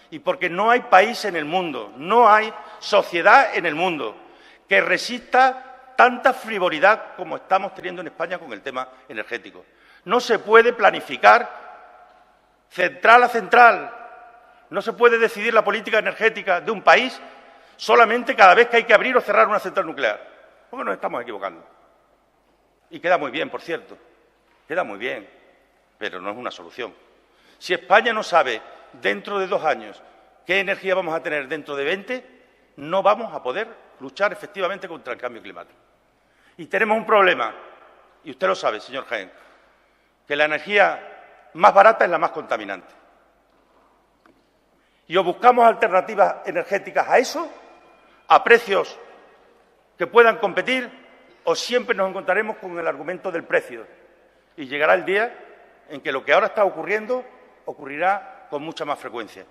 y porque no hay país en el mundo, no hay sociedad en el mundo que resista tanta frivolidad como estamos teniendo en España con el tema energético. No se puede planificar central a central, no se puede decidir la política energética de un país solamente cada vez que hay que abrir o cerrar una central nuclear, porque nos estamos equivocando. Y queda muy bien, por cierto, queda muy bien, pero no es una solución. Si España no sabe dentro de 2 años qué energía vamos a tener dentro de 20, no vamos a poder luchar efectivamente contra el cambio climático. Y tenemos un problema, y usted lo sabe, señor Jaén, que la energía más barata es la más contaminante. Y o buscamos alternativas energéticas a eso, a precios que puedan competir, o siempre nos encontraremos con el argumento del precio. Y llegará el día en que lo que ahora está ocurriendo ocurrirá con mucha más frecuencia.